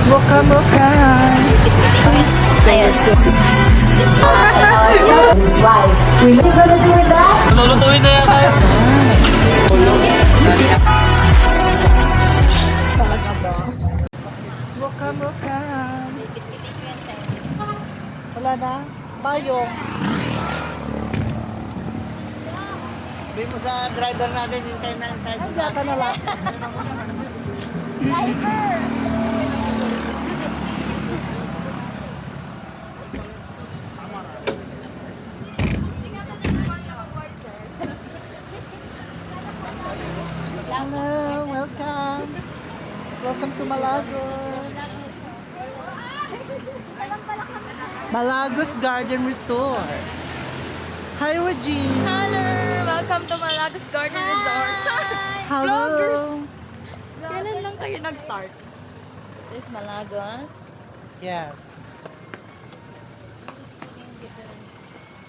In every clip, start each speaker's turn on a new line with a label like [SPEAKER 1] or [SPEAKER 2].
[SPEAKER 1] Mocha mocha.
[SPEAKER 2] Ayun.
[SPEAKER 3] Lulutuin na yata yun.
[SPEAKER 1] Mocha mocha. Wala na? Bayong. Sabi mo sa driver natin, hintayin na lang tayo. Nandiyan ka na lang. Hello, welcome. Welcome to Malagos. Malagos Garden Resort. Hi, Regine.
[SPEAKER 2] Hello! Welcome to Malagos Garden Resort.
[SPEAKER 1] Hello.
[SPEAKER 2] Vloggers! Kailan lang kayo nag-start? This is Malagos.
[SPEAKER 1] Yes.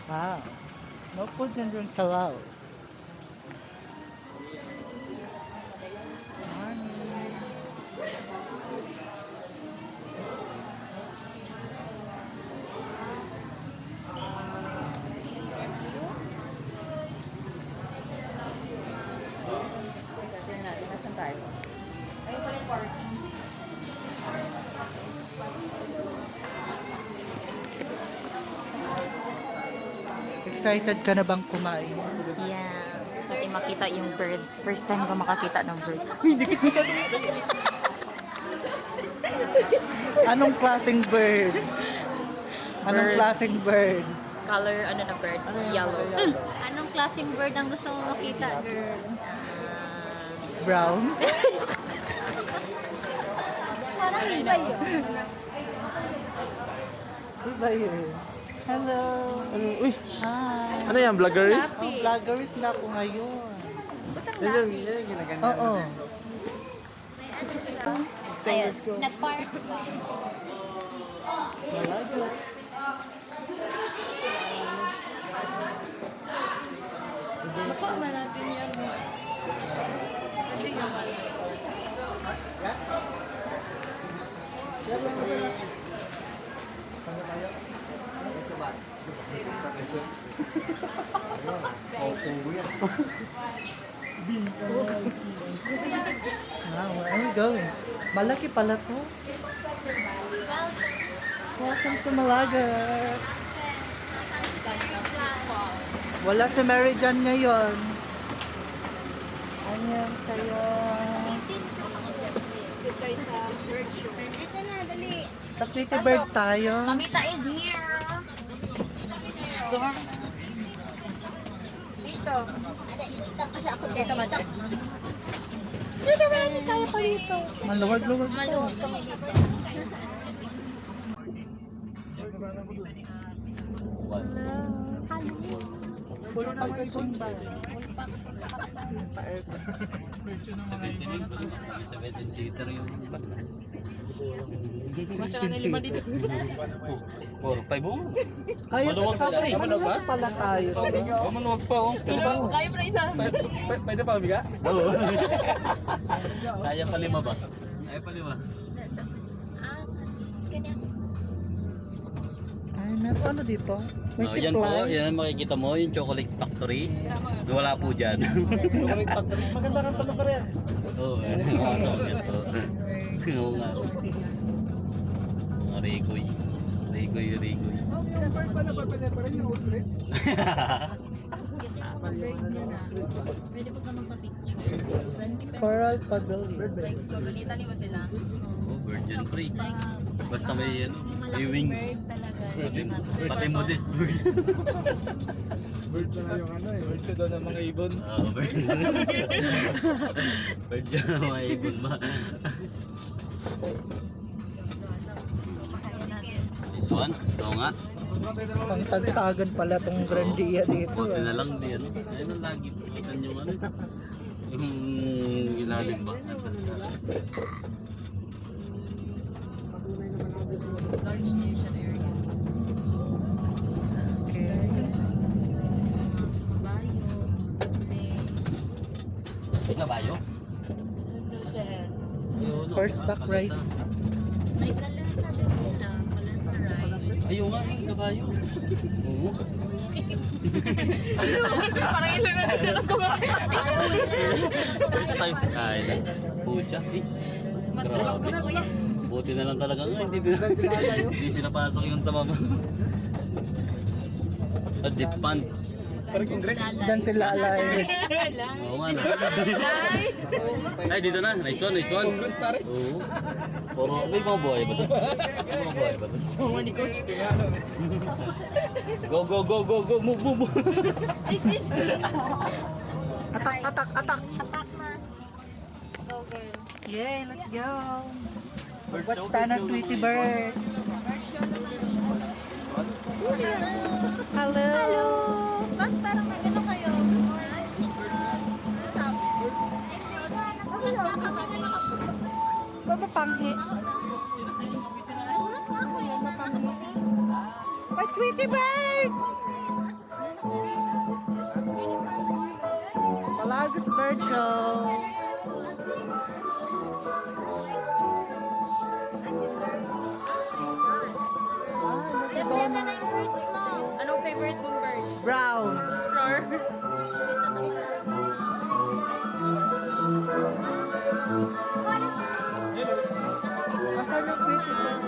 [SPEAKER 1] Wow. No foods and drinks allowed. Excited ka na bang kumain?
[SPEAKER 2] Yes. Pati makita yung birds. First time ko makakita ng birds.
[SPEAKER 1] Anong klaseng bird? Anong
[SPEAKER 2] Bird.
[SPEAKER 1] klaseng bird?
[SPEAKER 2] Color, ano na bird? Yellow.
[SPEAKER 4] Anong klaseng bird ang gusto mo makita, girl?
[SPEAKER 1] Brown?
[SPEAKER 4] Parang iba yun.
[SPEAKER 1] Iba yun. Hello.
[SPEAKER 3] Uy,
[SPEAKER 1] Hi.
[SPEAKER 3] ano yan, vloggerist?
[SPEAKER 1] Oh, vloggerist na ako ngayon.
[SPEAKER 3] Yan yung ginaganda.
[SPEAKER 1] Oo.
[SPEAKER 4] Ayun, nag-park ba?
[SPEAKER 2] Baka na natin yan. Hindi naman.
[SPEAKER 1] Wow, where are we going? Malaki pala to. Welcome to Malagas. Wala si Mary Jan ngayon. Anyang sa'yo.
[SPEAKER 4] Ito na, dali.
[SPEAKER 1] Sa Pretty Bird tayo.
[SPEAKER 2] Mamita is here.
[SPEAKER 4] Dito. Dito kasi ako
[SPEAKER 2] Dito ba?
[SPEAKER 4] Dito ba natin tayo pa dito?
[SPEAKER 1] Maluwag-luwag to.
[SPEAKER 4] Maluwag kami dito.
[SPEAKER 1] Pulo naman yung sumba.
[SPEAKER 3] 17-seater yung
[SPEAKER 1] 16 seat.
[SPEAKER 3] 4-5 mo.
[SPEAKER 1] Ay,
[SPEAKER 3] Maluwag pa siya eh. Maluwag pa?
[SPEAKER 1] pala tayo.
[SPEAKER 3] Oh, maluwag pa oh.
[SPEAKER 2] Kaya pa na isa.
[SPEAKER 3] Pwede pa mabiga? Oo. Kaya pa 5 ba? Kaya pa 5.
[SPEAKER 4] Ganyan.
[SPEAKER 1] Ay, meron ano dito? May
[SPEAKER 3] Yan po,
[SPEAKER 1] supply.
[SPEAKER 3] yan makikita mo yung chocolate factory. Wala po dyan.
[SPEAKER 1] Chocolate factory. Maganda kang tanong ka rin.
[SPEAKER 3] Oo, oo nga. Mga Rigoy. Rigoy.
[SPEAKER 2] Pwede po naman sa picture.
[SPEAKER 1] Coral Pavilion.
[SPEAKER 2] So, ganita ni ba sila?
[SPEAKER 3] Oh, virgin free. Basta may ano, may wings. Pati modest bird.
[SPEAKER 5] Bird na yung ano eh. Bird ka daw ng mga ibon.
[SPEAKER 3] Oo, bird. Bird dyan ang mga ibon ba? This one? Ito nga.
[SPEAKER 1] Pang tagtagan pala tong Grandia dito.
[SPEAKER 3] Buti na lang di ano. Ayun ang lagi. Ikan yung ano. Yung ilalim ba?
[SPEAKER 2] Large station area.
[SPEAKER 1] Okay.
[SPEAKER 2] Bayo.
[SPEAKER 3] May kabayo?
[SPEAKER 2] Dulces.
[SPEAKER 3] Ayun,
[SPEAKER 1] Horseback
[SPEAKER 3] maganda.
[SPEAKER 1] ride.
[SPEAKER 4] May kalasa din sila. Kalasa rice.
[SPEAKER 3] Ayaw nga, nakayo. Oo.
[SPEAKER 2] Parang ilan na dito lang kumain.
[SPEAKER 3] Basta tayo. Ay, pucha. Grabe. Buti na lang talaga nga, hindi pinapasok yung tama mo. Depan.
[SPEAKER 5] Parang congress.
[SPEAKER 1] Diyan sila alay.
[SPEAKER 3] Oo nga na. Ay, dito na. Nice one, nice one.
[SPEAKER 5] Congress pare.
[SPEAKER 3] Oo. Puro, may mga buhay ba ito? May mga buhay ba ito?
[SPEAKER 2] Sama ni Coach.
[SPEAKER 3] Go, go, go, go, go, move, move, move.
[SPEAKER 2] Please.
[SPEAKER 1] Atak, atak, atak.
[SPEAKER 4] Atak na. Go girl.
[SPEAKER 1] Yay, let's go. Watch tayo ng Tweety Birds. Hello.
[SPEAKER 4] Hello! Ba't parang may ano kayo?
[SPEAKER 1] Mapapanghi. Ay, Tweety Bird! Malagos Bird Show.
[SPEAKER 4] Siyempre na yung words mo.
[SPEAKER 2] Anong favorite mong bird?
[SPEAKER 1] Brown.
[SPEAKER 2] Roar.
[SPEAKER 1] Asan yung Tweety Bird?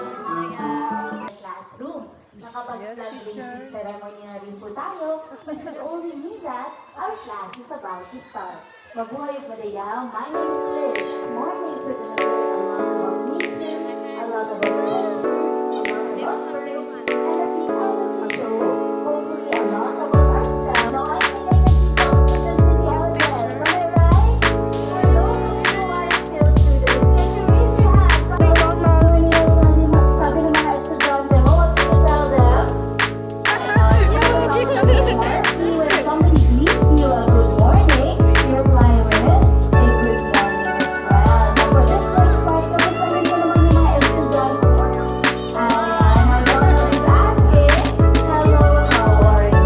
[SPEAKER 6] Classroom. Nakapag-flag
[SPEAKER 1] Yes, teacher.
[SPEAKER 6] raising ceremony na rin po tayo, but should only mean that our class is about to start. Mabuhay at madayang, my name is Liz. Mornings we're gonna learn a lot about nature, a lot about culture, a lot about birds, and at the end of the show, hopefully a lot about ourselves. Now I think I can see some students in the audience. Am I right? For those of you who are still students, can you raise your hand? Sabi ng mga estudyante mo, what can you tell them? See, when somebody greets you a good morning, you reply with a good morning as well. Now for this first part, kamusta rin po naman yung mga estudyante mo? Ayan, Ronald is asking, hello, how are you?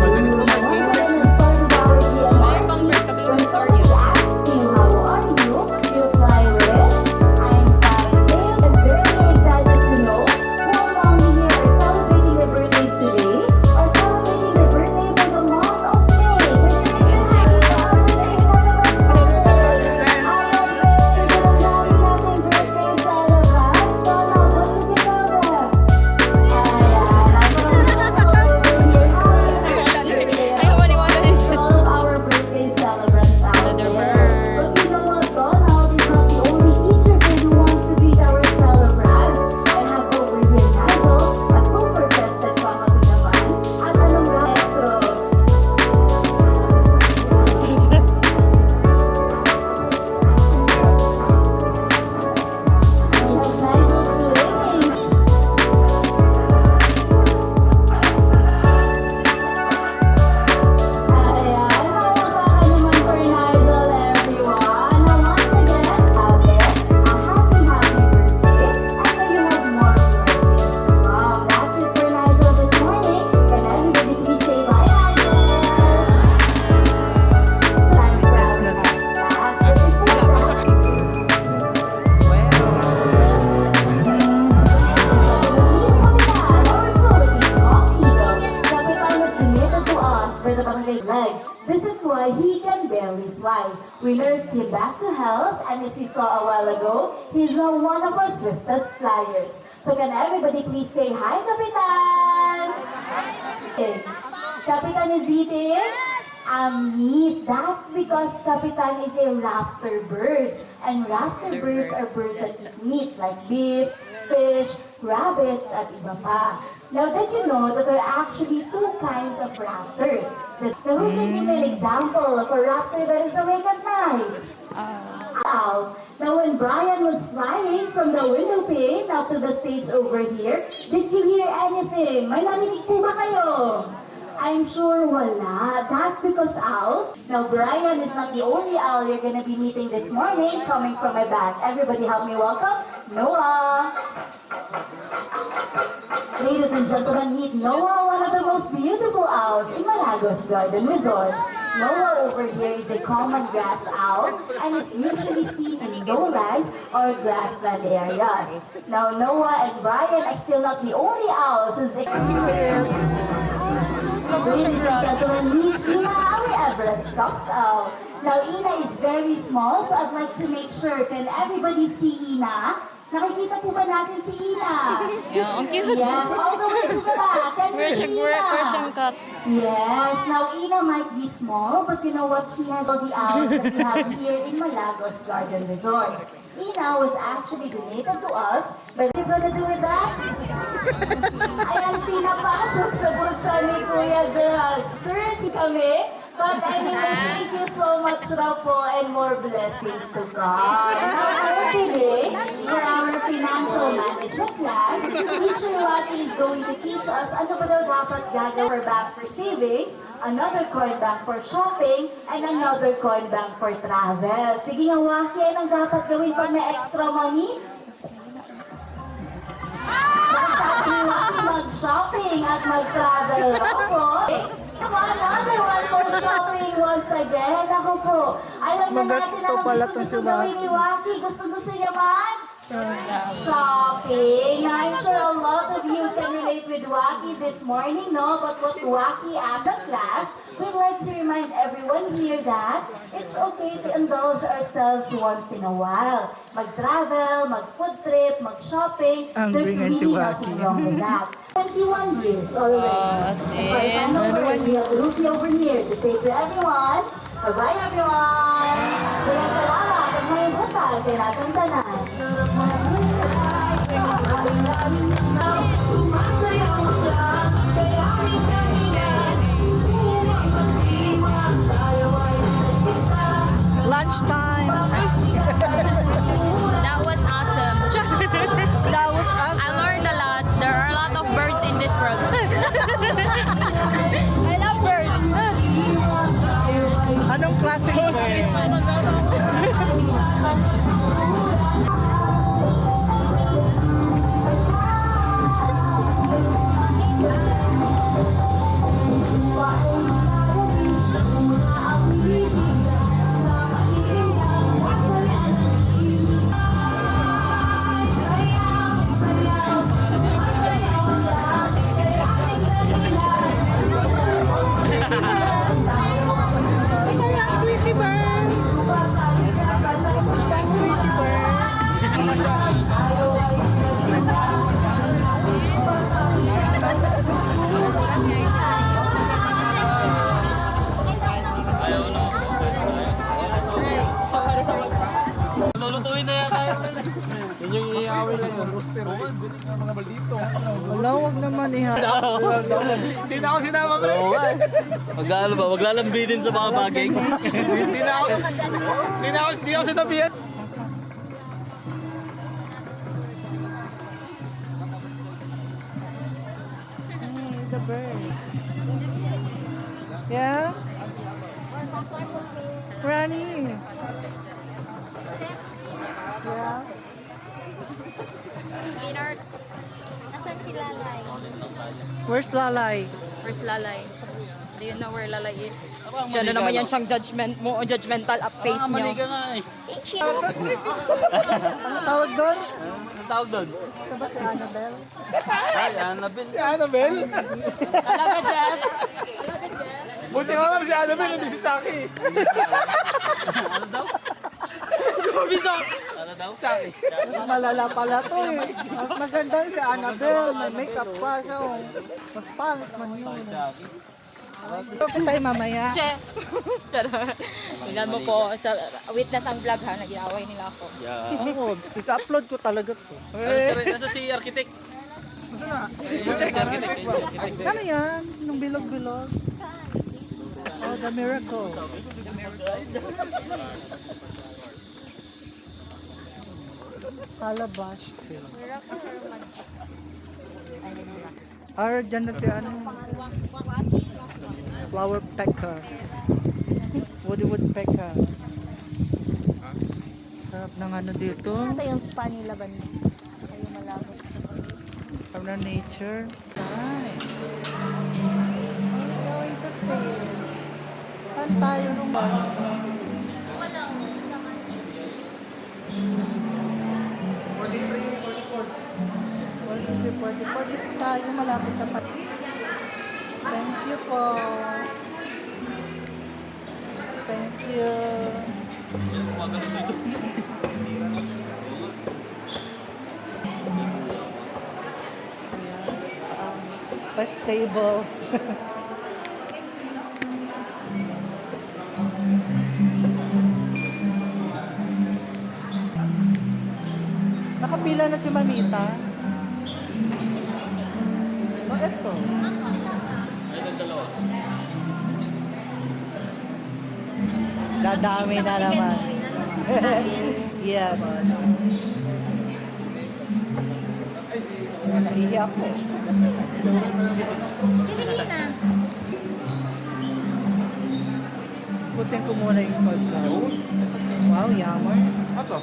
[SPEAKER 2] Ay, pang bird ka
[SPEAKER 6] When
[SPEAKER 2] bilang
[SPEAKER 6] somebody asks you, how are you? You reply with, I'm fine. They are very excited to know who among you here are celebrating their birthdays today or celebrating their birthday for the month of May. Can you raise your hand? Birthday celebrants today. I am very good at having birthday celebrants. So now, what you can tell them? Ayan, I'm going to
[SPEAKER 2] Ayaw maniwala rin.
[SPEAKER 6] all of our birthday celebrants out there. But you know what, Donald is not the only teacher kid who wants to be our celebrants. I have over here Nigel, a super tested family naman, at anong maestro. We have Nigel Swing. Ayan, hawakan naman for Nigel, everyone. Now, once again, out there, a happy birthday. And may you have more blessings. Wow, that's it for Nigel this morning. Can everybody please say bye, Nigel? Time for our next This is why he can barely fly. We nursed him back to health, and as you saw a while ago, he's now one of our swiftest flyers. So can everybody please say hi, Kapitan? Kapitan is eating? Meat. That's because Kapitan is a raptor bird. And raptor birds are birds that eat meat like beef, fish, rabbits, at iba pa. Now, did you know that there are actually two kinds of raptors? Now, who can give an example of a raptor that is awake at night? Wow. Now, when Brian was flying from the window pane up to the stage over here, did you hear anything? May narinig po ba kayo? I'm sure wala. That's because owls. Now, Brian is not the only owl you're gonna be meeting this morning coming from my back. Everybody help me welcome Noah. Ladies and gentlemen, meet Noah, one of the most beautiful owls in Malagos Garden Resort. Noah over here is a common grass owl, and it's usually seen in lowland or grassland areas. Now, Noah and Brian are still not the only owls who's Ladies and gentlemen, meet Ina, our Everett Stocks owl. Now, Ina is very small, so I'd like to make sure, can everybody see Ina? Nakikita po ba natin si Ina?
[SPEAKER 2] Yeah, ang cute.
[SPEAKER 6] Yes, all the way to the back. Can you see Ina?
[SPEAKER 2] Persian cat.
[SPEAKER 6] Yes, now Ina might be small, but you know what? She has all the owls that we have here in Malagos Garden Resort. Ina was actually donated to us, but what are you gonna do with that? Ayan, pinapasok sa bulsa ni Kuya Gerald. Sir, si kami. But anyway, thank you so much raw po and more blessings to God. Now, today, for our financial management class, Teacher Wati is going to teach us ano ba daw dapat gagawin for bank for savings, another coin bank for shopping, and another coin bank for travel. Sige nga, Waki, anong dapat gawin pag may extra money? Sabi ni Waki, mag-shopping at mag-travel. Opo. Another one for shopping once again. Ako po. Alam na natin ang gusto gawin ni Waki. Gusto niya man? Shopping. I'm sure a lot of you can relate with Waki this morning, no? But what Waki at the class, we'd like to remind everyone here that it's okay to indulge ourselves once in a while. Mag-travel, mag-food trip, mag-shopping. There's really nothing wrong with that. 21 years already. For handover, we have Rupi over here to say to everyone, bye-bye everyone! Kaya salamat at may butal kay natong tanan.
[SPEAKER 4] Lunchtime.
[SPEAKER 2] That was awesome.
[SPEAKER 4] That was awesome.
[SPEAKER 2] I learned a lot. There are a lot of birds in this world. I love birds.
[SPEAKER 4] Anong klaseng bird?
[SPEAKER 3] Ayaw na. Lulutuin na yan tayo.
[SPEAKER 5] Yun yung iaway lang yung rooster. Mga maldito.
[SPEAKER 4] Wala, wag naman iha.
[SPEAKER 5] Hindi na ako sinama ko.
[SPEAKER 3] Oo nga. Mag-ano ba? Maglalambidin sa mga baging.
[SPEAKER 5] Hindi ako sinabihan.
[SPEAKER 4] The bird. Yeah? Rani. Yeah?
[SPEAKER 2] Maynard, nasan si Lalay?
[SPEAKER 4] Where's Lalay?
[SPEAKER 2] Where's Lalay? Do you know where Lalay is? Diyan na naman yan siyang judgmental up face
[SPEAKER 3] Mali
[SPEAKER 2] niyo.
[SPEAKER 3] ka nga eh.
[SPEAKER 4] Ano tawag doon?
[SPEAKER 3] Anong tawag doon?
[SPEAKER 4] Ito ba si Annabelle?
[SPEAKER 3] Ay, Annabelle.
[SPEAKER 5] Si Annabelle?
[SPEAKER 2] Talaga, Jeff?
[SPEAKER 5] Buti nga lang si Annabelle, hindi si Chucky.
[SPEAKER 3] Ano daw? Ano daw?
[SPEAKER 5] Chucky.
[SPEAKER 4] Mas malala pala to eh. Mas maganda si Annabelle. May makeup pa siya. Oh. Mas pangit man yun. Okay tayo mamaya.
[SPEAKER 2] Che. Charot. Tingnan mo po, sa witness ang vlog ha, nag-iaway nila ako.
[SPEAKER 3] Yeah.
[SPEAKER 4] Oo, i-upload ko talaga to.
[SPEAKER 3] Nasa si architect.
[SPEAKER 4] Ano yan? Nung bilog-bilog? Oh, the miracle. Calabash tree. Dyan na si ano. Flower pecker. Woody woodpecker. Sarap ng ano dito.
[SPEAKER 2] Ito yung spa nila ba niya? Kayo malabo.
[SPEAKER 4] Sarap ng nature. Ay.
[SPEAKER 2] I'm going to stay.
[SPEAKER 4] Saan lang tayo nung dito tayo malapit sa Thank you po. Thank you. Bus table. Nakapila na si Mamita. Oh, eto. Dadami na naman. Yes. Nahihiya ako eh. Putin ko muna yung podcast. Wow, yaman.
[SPEAKER 5] Ato.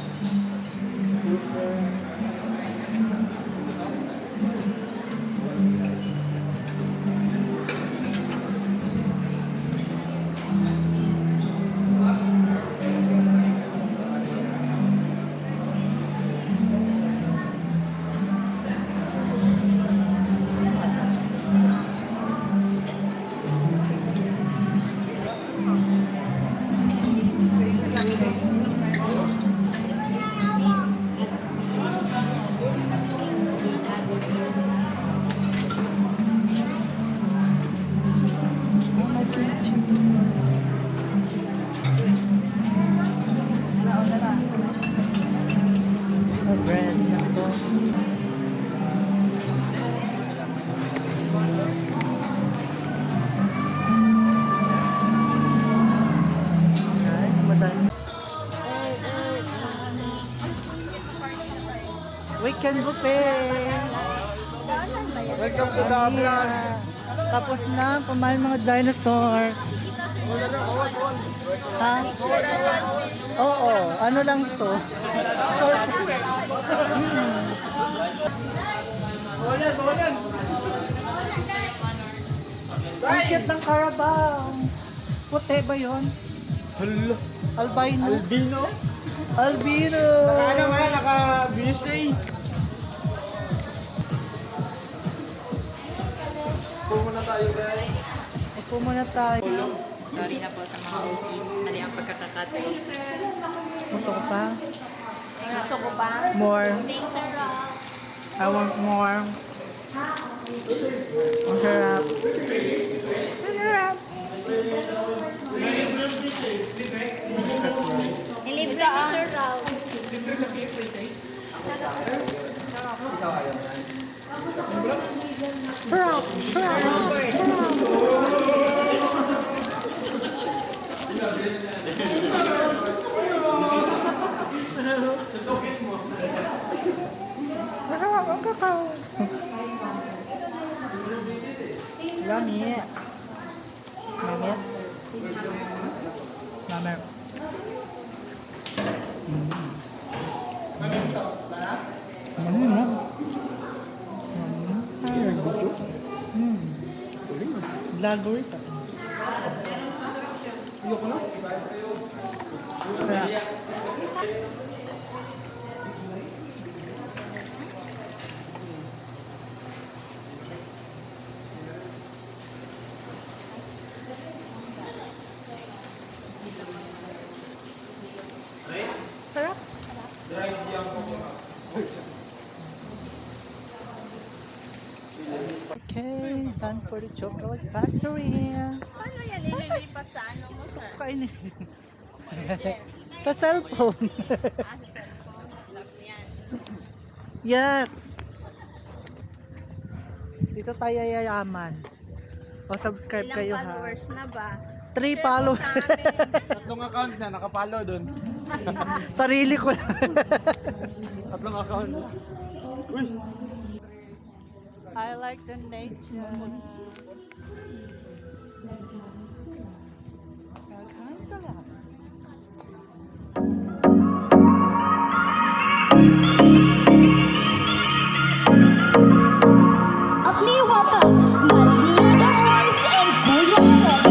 [SPEAKER 4] Brand na to. Guys, madami. Weekend buffet.
[SPEAKER 5] Welcome to the vlog.
[SPEAKER 4] Tapos na, kumain mga dinosaur. Ha? Oo, ano lang to? Ang cute ng Carabao. Puti ba yun?
[SPEAKER 5] Hello.
[SPEAKER 4] Albino?
[SPEAKER 5] Albino.
[SPEAKER 4] Albino!
[SPEAKER 5] Ano nga, naka-busy. Pumuna tayo guys.
[SPEAKER 4] Upo muna tayo.
[SPEAKER 2] Sorry na po sa mga OC. Mali ang pagkakakato.
[SPEAKER 4] Gusto ko pa?
[SPEAKER 2] Gusto ko pa.
[SPEAKER 4] More. I want more. Ang sarap.
[SPEAKER 2] Ito ah.
[SPEAKER 4] Ang kakao. Yummy. Mami. Mami. Vlogger sa.
[SPEAKER 5] Ayoko na.
[SPEAKER 4] Sarap. Okay, time for the chocolate factory.
[SPEAKER 7] Paano yan ililipat sa ano mo, sir?
[SPEAKER 4] Kainin. Sa cellphone.
[SPEAKER 7] Ah, sa cellphone. Lock yan.
[SPEAKER 4] Yes. Dito tayo yayaman. O subscribe
[SPEAKER 7] Ilang
[SPEAKER 4] kayo ha.
[SPEAKER 7] followers na ba?
[SPEAKER 4] 3 followers.
[SPEAKER 7] Sa amin.
[SPEAKER 5] Tatlong account na, nakapalo dun.
[SPEAKER 4] Sarili ko lang.
[SPEAKER 5] Tatlong account. Uy!
[SPEAKER 4] I like the nature. Kakain sarap.
[SPEAKER 6] Please welcome Malia the Horse and Kuya Rene.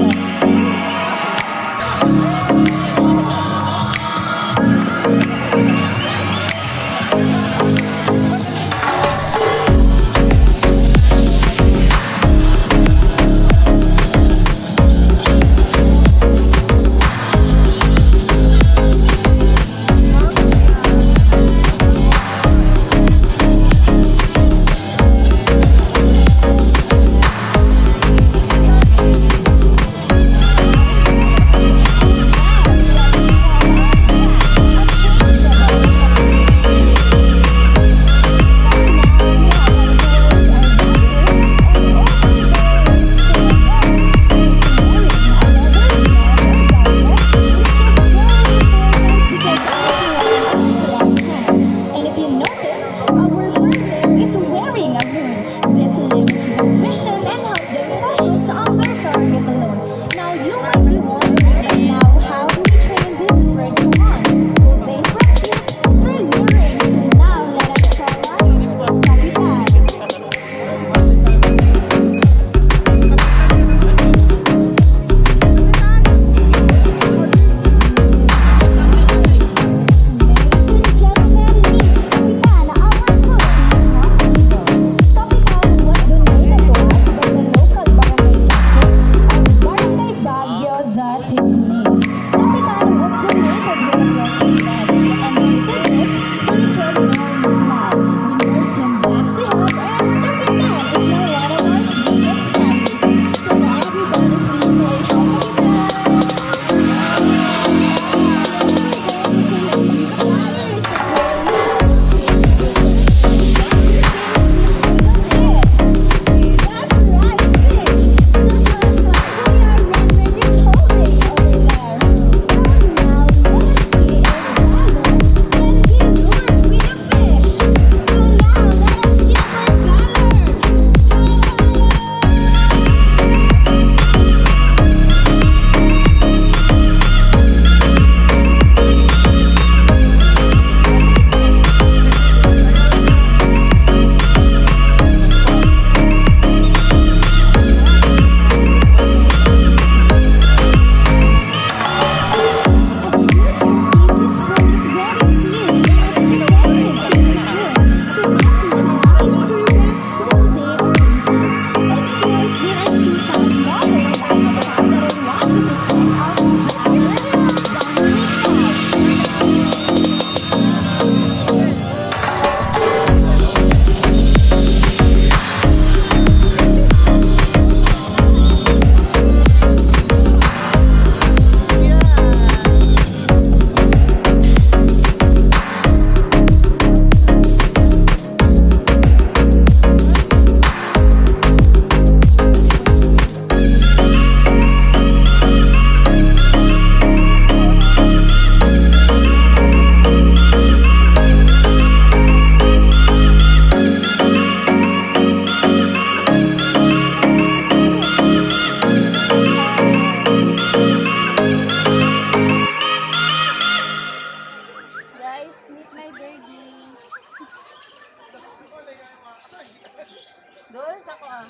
[SPEAKER 7] Doon sa ko ah.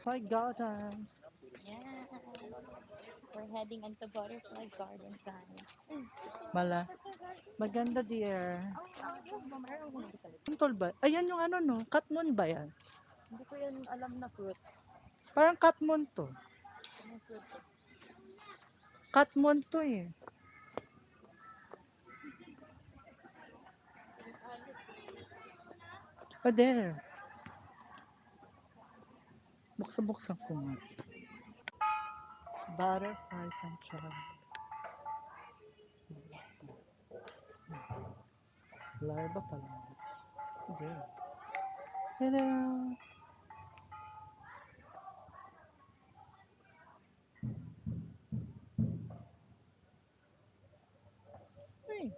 [SPEAKER 4] My God.
[SPEAKER 2] Yeah. We're heading into Butterfly Garden, guys.
[SPEAKER 4] Maganda dear. Tol ba? Ayan yung ano no, Katmon ba yan?
[SPEAKER 2] Hindi ko yan alam na fruit.
[SPEAKER 4] Parang Katmon to.
[SPEAKER 2] Anong fruit?
[SPEAKER 4] Katmon to eh. Oh, there. Buksan ko nga. Butterfly Sanctuary. Larva pala. There. Hello. Hey.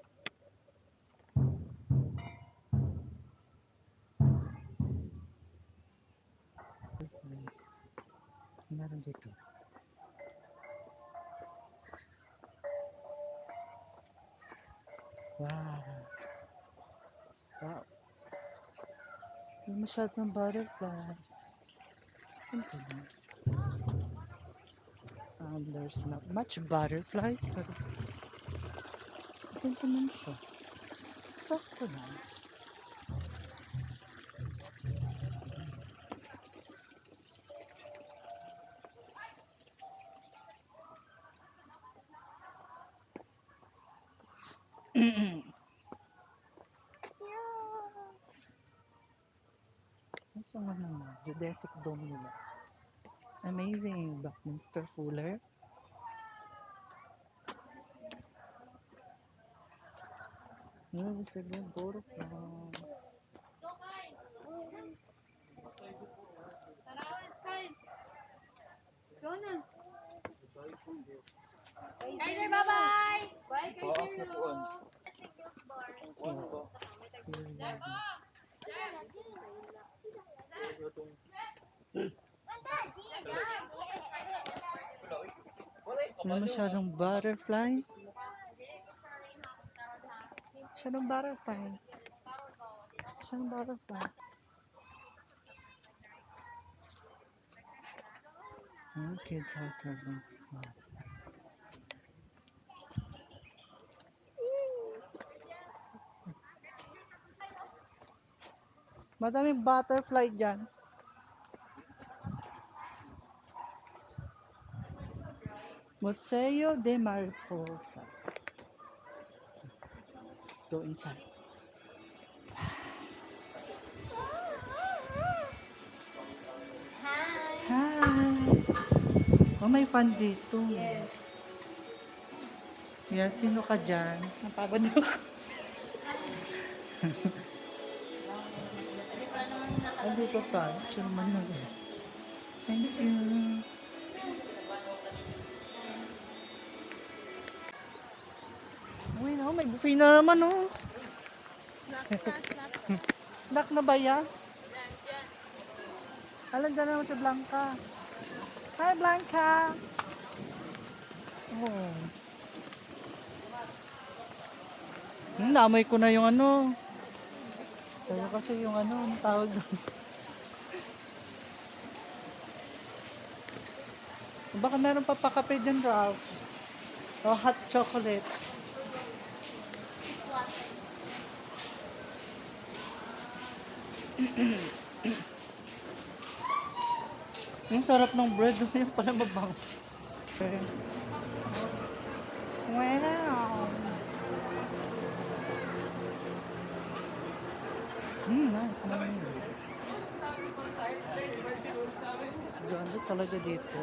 [SPEAKER 4] Meron dito. Wow. Wow. Hindi masyadong butterfly. There's not much butterflies, but ito naman siya. Sakto lang. Ito nga naman, geodesic dome nila. Amazing. Buckminster Fuller. No, it's a good butterfly.
[SPEAKER 7] Kaiser, bye-bye! Bye, Kaiser.
[SPEAKER 4] Wala masyadong butterfly. Masyadong butterfly. Masyadong butterfly. Kids out there. Madaming butterfly dyan. Museo de Mariposa. Let's go inside. Hi! Oh, may fan dito. Yes. Yes, sino ka dyan?
[SPEAKER 2] Napagod ako.
[SPEAKER 4] Dito tayo. Chairman na yun. Thank you. Uy, no, may buffet na naman, oh. Snack na ba yan? Alam dyan naman si Blanca. Hi, Blanca! Oh. Namoy ko na yung ano. Tayo kasi yung ano, ang tawag doon. Baka meron pa pakape dyan, Ralph. O hot chocolate. Yung sarap ng bread, yung pala mabang. Wow! Nice. Ganda talaga dito.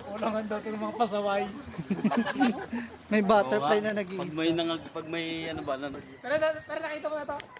[SPEAKER 5] Ulangan daw ito ng mga pasaway.
[SPEAKER 4] May butterfly na
[SPEAKER 3] Pag
[SPEAKER 4] nag-iisa.
[SPEAKER 3] may ano ba,
[SPEAKER 5] Pero nakita ko na to.